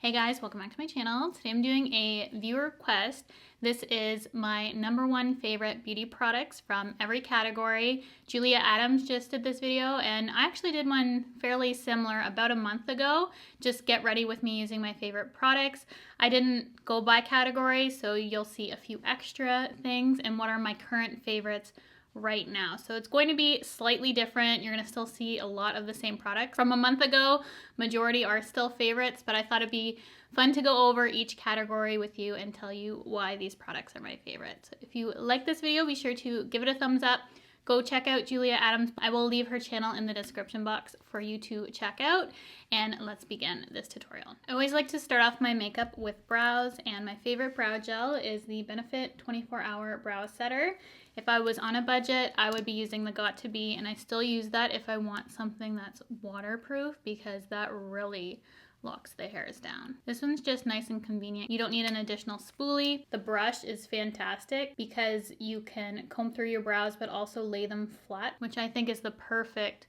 Hey guys, welcome back to my channel. Today I'm doing a viewer request. This is my #1 favorite beauty products from every category. Julia Adams just did this video and I actually did one fairly similar about a month ago. Just get ready with me using my favorite products. I didn't go by category, so you'll see a few extra things and what are my current favorites right now. So it's going to be slightly different. You're going to still see a lot of the same products from a month ago. Majority are still favorites, but I thought it'd be fun to go over each category with you and tell you why these products are my favorites. So if you like this video, be sure to give it a thumbs up. Go check out Julia Adams. I will leave her channel in the description box for you to check out. And let's begin this tutorial. I always like to start off my makeup with brows, and my favorite brow gel is the Benefit 24-Hour Brow Setter. If I was on a budget, I would be using the Got2b, and I still use that if I want something that's waterproof because that really locks the hairs down. This one's just nice and convenient. You don't need an additional spoolie. The brush is fantastic because you can comb through your brows but also lay them flat, which I think is the perfect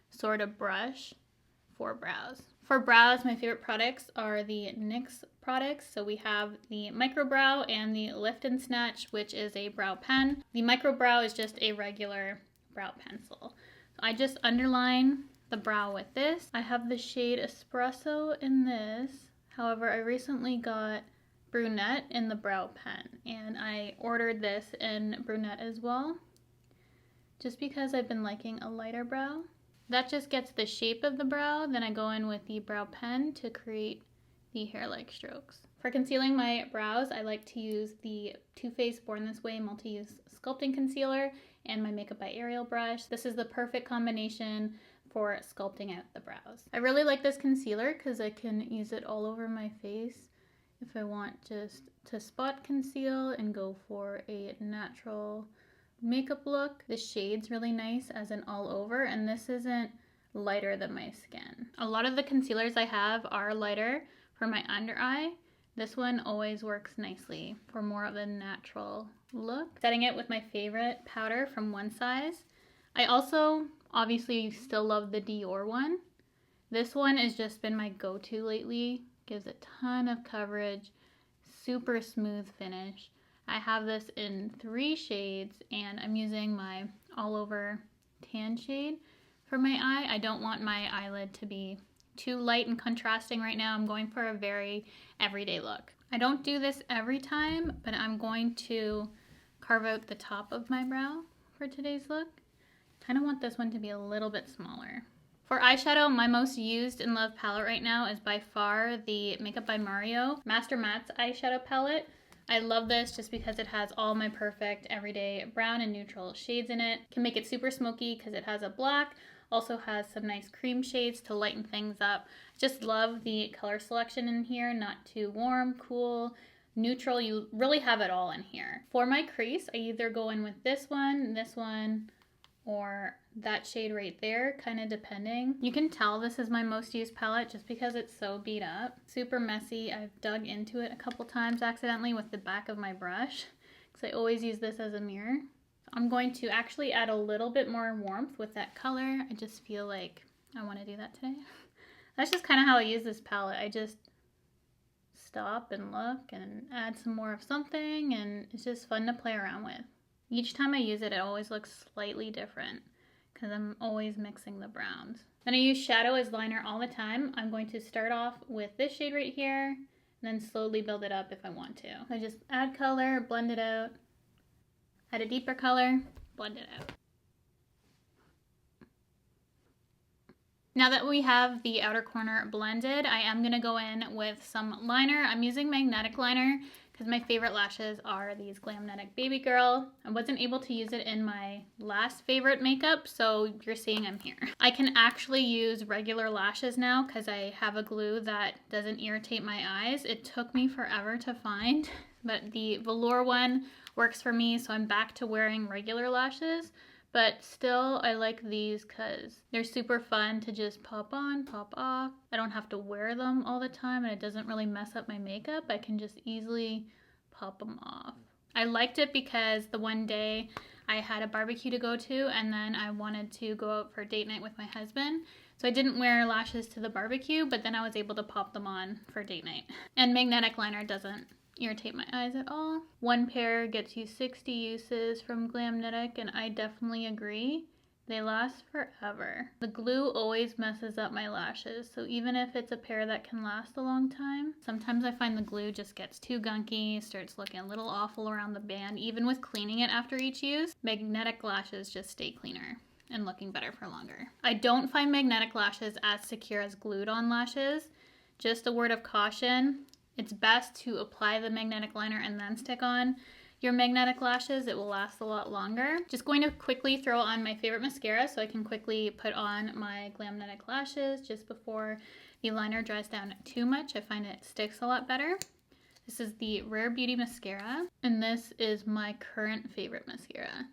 sort of brush for brows. For brows, my favorite products are the NYX products. So we have the Micro Brow and the Lift and Snatch, which is a brow pen. The Micro Brow is just a regular brow pencil. So I just underline the brow with this. I have the shade Espresso in this. However, I recently got Brunette in the brow pen, and I ordered this in Brunette as well, just because I've been liking a lighter brow. That just gets the shape of the brow. Then I go in with the brow pen to create the hair-like strokes. For concealing my brows, I like to use the Too Faced Born This Way Multi-Use Sculpting Concealer and my MakeupByCheryl brush. This is the perfect combination for sculpting out the brows. I really like this concealer because I can use it all over my face if I want just to spot conceal and go for a natural makeup look. The shade's really nice as an all over, and this isn't lighter than my skin. A lot of the concealers I have are lighter for my under eye. This one always works nicely for more of a natural look. Setting it with my favorite powder from One Size. I also obviously still love the Dior one. This one has just been my go-to lately. Gives a ton of coverage, super smooth finish. I have this in 3 shades and I'm using my all over tan shade for my eye. I don't want my eyelid to be too light and contrasting right now. I'm going for a very everyday look. I don't do this every time, but I'm going to carve out the top of my brow for today's look. Kind of want this one to be a little bit smaller. For eyeshadow, my most used and loved palette right now is by far the Makeup by Mario Master Mattes eyeshadow palette. I love this just because it has all my perfect everyday brown and neutral shades in it. Can make it super smoky because it has a black, also has some nice cream shades to lighten things up. Just love the color selection in here, not too warm, cool, neutral. You really have it all in here. For my crease, I either go in with this one, or that shade right there, kind of depending. You can tell this is my most used palette just because it's so beat up. Super messy. I've dug into it a couple times accidentally with the back of my brush because I always use this as a mirror. I'm going to actually add a little bit more warmth with that color. I just feel like I want to do that today. That's just kind of how I use this palette. I just stop and look and add some more of something, and it's just fun to play around with. Each time I use it, it always looks slightly different because I'm always mixing the browns. Then I use shadow as liner all the time. I'm going to start off with this shade right here and then slowly build it up if I want to. I just add color, blend it out, add a deeper color, blend it out. Now that we have the outer corner blended, I am going to go in with some liner. I'm using magnetic liner because my favorite lashes are these Glamnetic Baby Girl. I wasn't able to use it in my last favorite makeup, so you're seeing I'm here. I can actually use regular lashes now because I have a glue that doesn't irritate my eyes. It took me forever to find, but the velour one works for me, so I'm back to wearing regular lashes. But still, I like these because they're super fun to just pop on, pop off. I don't have to wear them all the time and it doesn't really mess up my makeup. I can just easily pop them off. I liked it because the one day I had a barbecue to go to and then I wanted to go out for a date night with my husband. So I didn't wear lashes to the barbecue, but then I was able to pop them on for date night. And magnetic liner doesn't irritate my eyes at all. One pair gets you 60 uses from Glamnetic, and I definitely agree. They last forever. The glue always messes up my lashes, so even if it's a pair that can last a long time, sometimes I find the glue just gets too gunky, starts looking a little awful around the band. Even with cleaning it after each use, magnetic lashes just stay cleaner and looking better for longer. I don't find magnetic lashes as secure as glued on lashes. Just a word of caution, it's best to apply the magnetic liner and then stick on your magnetic lashes. It will last a lot longer. Just going to quickly throw on my favorite mascara so I can quickly put on my Glamnetic lashes just before the liner dries down too much. I find it sticks a lot better. This is the Rare Beauty mascara, and this is my current favorite mascara.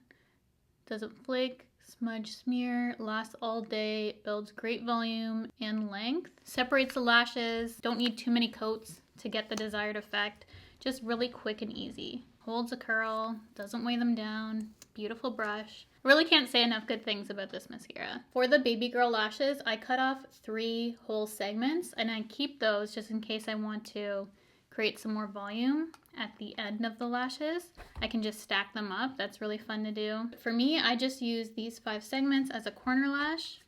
Doesn't flake, smudge, smear, lasts all day, builds great volume and length, separates the lashes, don't need too many coats to get the desired effect, just really quick and easy. Holds a curl, doesn't weigh them down, beautiful brush. Really can't say enough good things about this mascara. For the baby girl lashes, I cut off 3 whole segments, and I keep those just in case I want to create some more volume at the end of the lashes. I can just stack them up. That's really fun to do. For me, I just use these 5 segments as a corner lash,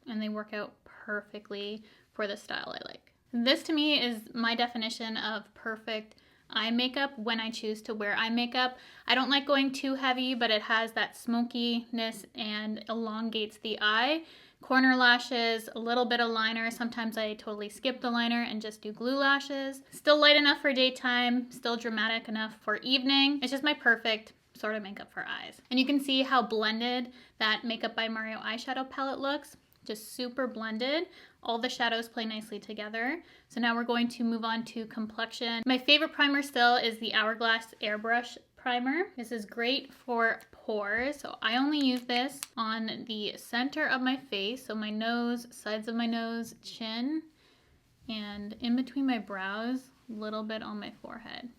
and they work out perfectly for the style I like. This to me is my definition of perfect eye makeup when I choose to wear eye makeup. I don't like going too heavy, but it has that smokiness and elongates the eye. Corner lashes, a little bit of liner. Sometimes I totally skip the liner and just do glue lashes. Still light enough for daytime, still dramatic enough for evening. It's just my perfect sort of makeup for eyes. And you can see how blended that Makeup by Mario eyeshadow palette looks. Just super blended. All the shadows play nicely together. So now we're going to move on to complexion. My favorite primer still is the Hourglass Airbrush Primer. This is great for pores. So I only use this on the center of my face. So my nose, sides of my nose, chin, and in between my brows, a little bit on my forehead.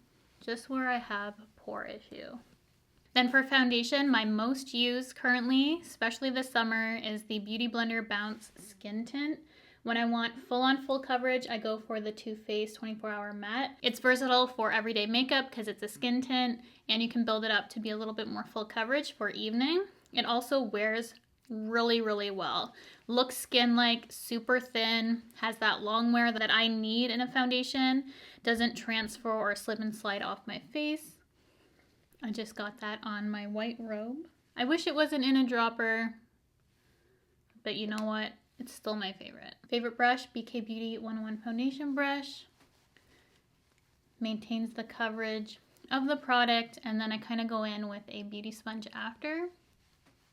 Just where I have a pore issue. Then for foundation, my most used currently, especially this summer, is the Beauty Blender Bounce Skin Tint. When I want full coverage, I go for the Too Faced 24-Hour Matte. It's versatile for everyday makeup because it's a skin tint, and you can build it up to be a little bit more full coverage for evening. It also wears really, really well. Looks skin-like, super thin, has that long wear that I need in a foundation, doesn't transfer or slip and slide off my face. I just got that on my white robe. I wish it wasn't in a dropper, but you know what? It's still my favorite. Favorite brush, BK Beauty 101 Foundation Brush. Maintains the coverage of the product, and then I kind of go in with a beauty sponge after,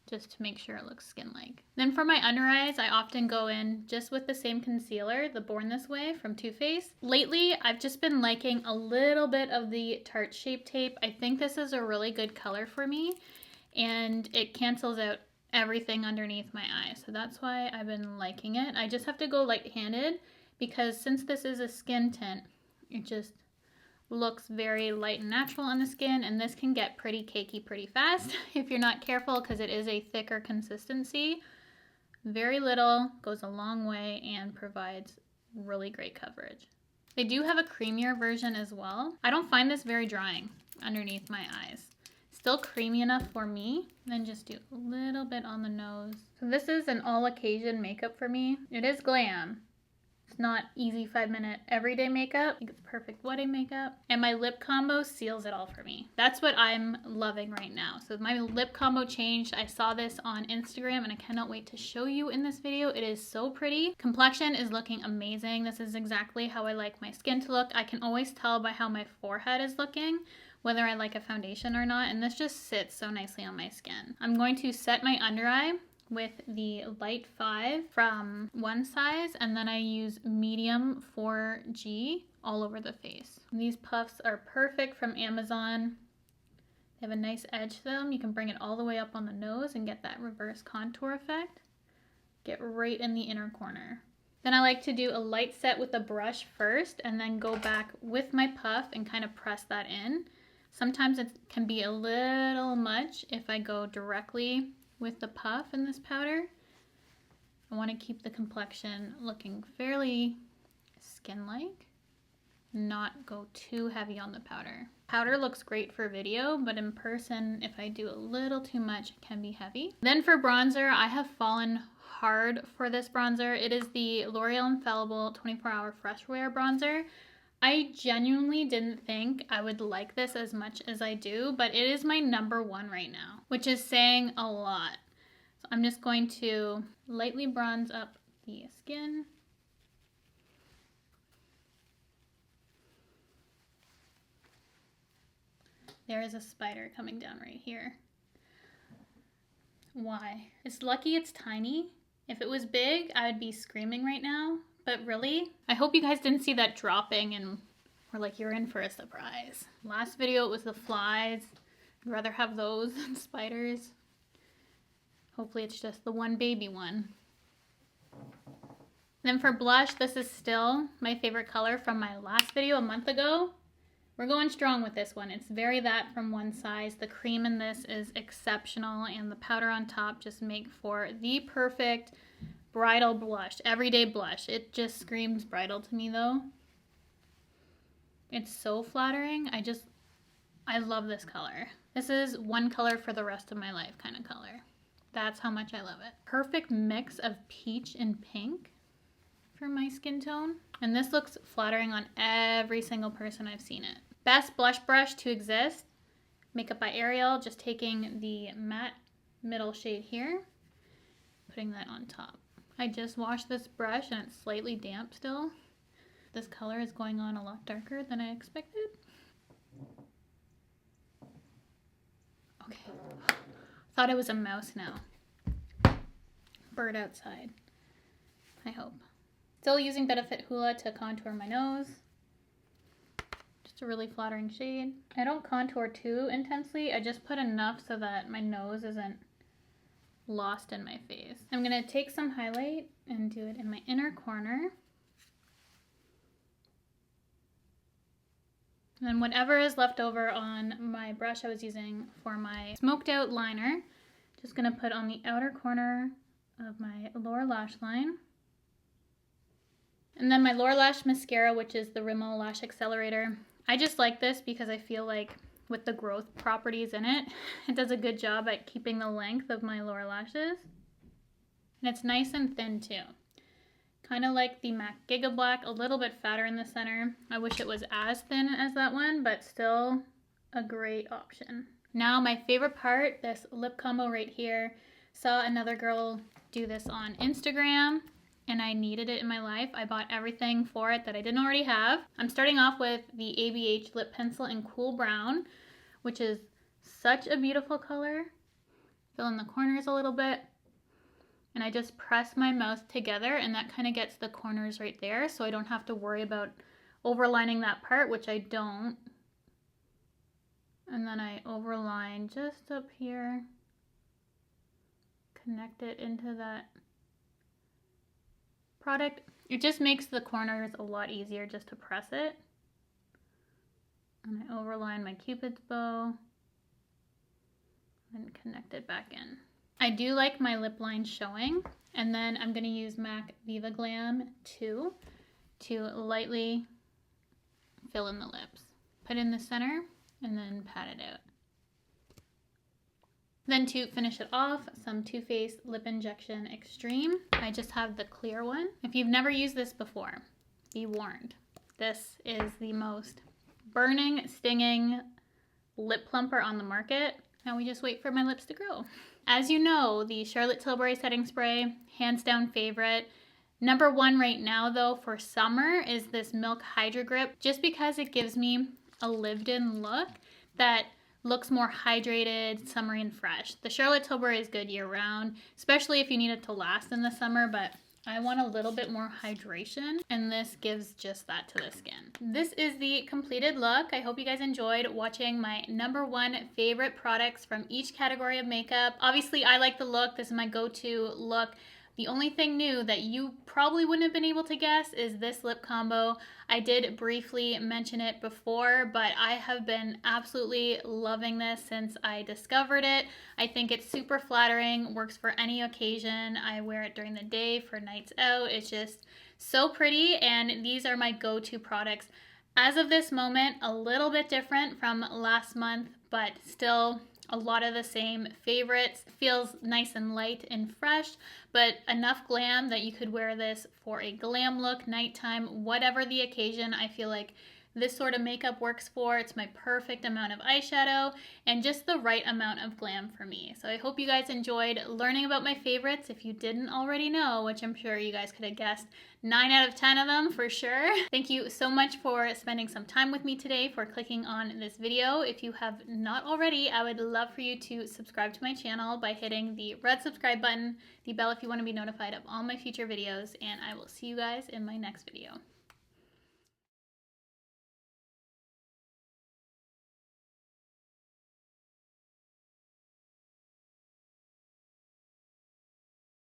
just to make sure it looks skin-like. Then for my under eyes, I often go in just with the same concealer, the Born This Way from Too Faced. Lately, I've just been liking a little bit of the Tarte Shape Tape. I think this is a really good color for me, and it cancels out everything underneath my eye. So that's why I've been liking it. I just have to go light-handed because since this is a skin tint, it just looks very light and natural on the skin, and this can get pretty cakey pretty fast if you're not careful because it is a thicker consistency. Very little goes a long way and provides really great coverage. They do have a creamier version as well. I don't find this very drying underneath my eyes. Still creamy enough for me. Then just do a little bit on the nose. So this is an all occasion makeup for me. It is glam. It's not easy 5-minute everyday makeup. I think it's perfect wedding makeup. And my lip combo seals it all for me. That's what I'm loving right now. So my lip combo changed. I saw this on Instagram and I cannot wait to show you in this video. It is so pretty. Complexion is looking amazing. This is exactly how I like my skin to look. I can always tell by how my forehead is looking whether I like a foundation or not, and this just sits so nicely on my skin. I'm going to set my under eye with the Light 5 from One Size, and then I use medium 4G all over the face. These puffs are perfect from Amazon. They have a nice edge to them. You can bring it all the way up on the nose and get that reverse contour effect. Get right in the inner corner. Then I like to do a light set with a brush first and then go back with my puff and kind of press that in. Sometimes it can be a little much if I go directly with the puff in this powder. I want to keep the complexion looking fairly skin-like, not go too heavy on the powder. Powder looks great for video, but in person, if I do a little too much, it can be heavy. Then for bronzer, I have fallen hard for this bronzer. It is the L'Oreal Infallible 24-Hour Fresh Wear Bronzer. I genuinely didn't think I would like this as much as I do, but it is my #1 right now, which is saying a lot. So I'm just going to lightly bronze up the skin. There is a spider coming down right here. Why? It's lucky it's tiny. If it was big, I would be screaming right now. But really, I hope you guys didn't see that dropping and were like, you're in for a surprise. Last video, it was the flies. I'd rather have those than spiders. Hopefully it's just the one baby one. Then for blush, this is still my favorite color from my last video a month ago. We're going strong with this one. It's very that from One Size. The cream in this is exceptional, and the powder on top just make for the perfect bridal blush, everyday blush. It just screams bridal to me though. It's so flattering. I love this color. This is one color for the rest of my life kind of color. That's how much I love it. Perfect mix of peach and pink for my skin tone. And this looks flattering on every single person I've seen it. Best blush brush to exist, Makeup by Cheryl. Just taking the matte middle shade here, putting that on top. I just washed this brush and it's slightly damp still. This color is going on a lot darker than I expected. Okay, thought it was a mouse now. Bird outside, I hope. Still using Benefit Hoola to contour my nose. Just a really flattering shade. I don't contour too intensely. I just put enough so that my nose isn't lost in my face. I'm gonna take some highlight and do it in my inner corner. And then whatever is left over on my brush I was using for my smoked out liner, just gonna put on the outer corner of my lower lash line. And then my lower lash mascara, which is the Rimmel Lash Accelerator. I just like this because I feel like with the growth properties in it, it does a good job at keeping the length of my lower lashes. And it's nice and thin too. Kind of like the MAC Giga Black, a little bit fatter in the center. I wish it was as thin as that one, but still a great option. Now my favorite part, this lip combo right here. Saw another girl do this on Instagram and I needed it in my life. I bought everything for it that I didn't already have. I'm starting off with the ABH lip pencil in Cool Brown, which is such a beautiful color. Fill in the corners a little bit. And I just press my mouth together and that kind of gets the corners right there, so I don't have to worry about overlining that part, which I don't. And then I overline just up here. Connect it into that product. It just makes the corners a lot easier just to press it. And I overline my Cupid's bow and connect it back in. I do like my lip line showing, and then I'm going to use MAC Viva Glam 2 to lightly fill in the lips. Put in the center and then pat it out. Then to finish it off, some Too Faced Lip Injection Extreme. I just have the clear one. If you've never used this before, be warned. This is the most burning, stinging lip plumper on the market. Now we just wait for my lips to grow. As you know, the Charlotte Tilbury Setting Spray, hands down favorite. #1 right now though for summer is this Milk Hydra Grip, just because it gives me a lived-in look that looks more hydrated, summery, and fresh. The Charlotte Tilbury is good year-round, especially if you need it to last in the summer, but I want a little bit more hydration, and this gives just that to the skin. This is the completed look. I hope you guys enjoyed watching my #1 favorite products from each category of makeup. Obviously, I like the look. This is my go-to look, The only thing new that you probably wouldn't have been able to guess is this lip combo. I did briefly mention it before, but I have been absolutely loving this since I discovered it. I think it's super flattering, works for any occasion. I wear it during the day for nights out. It's just so pretty, and these are my go-to products. As of this moment, a little bit different from last month, but still a lot of the same favorites. Feels nice and light and fresh, but enough glam that you could wear this for a glam look, nighttime, whatever the occasion. I feel like this sort of makeup works for. It's my perfect amount of eyeshadow and just the right amount of glam for me. So I hope you guys enjoyed learning about my favorites. If you didn't already know, which I'm sure you guys could have guessed 9 out of 10 of them for sure. Thank you so much for spending some time with me today, for clicking on this video. If you have not already, I would love for you to subscribe to my channel by hitting the red subscribe button, the bell if you want to be notified of all my future videos, and I will see you guys in my next video.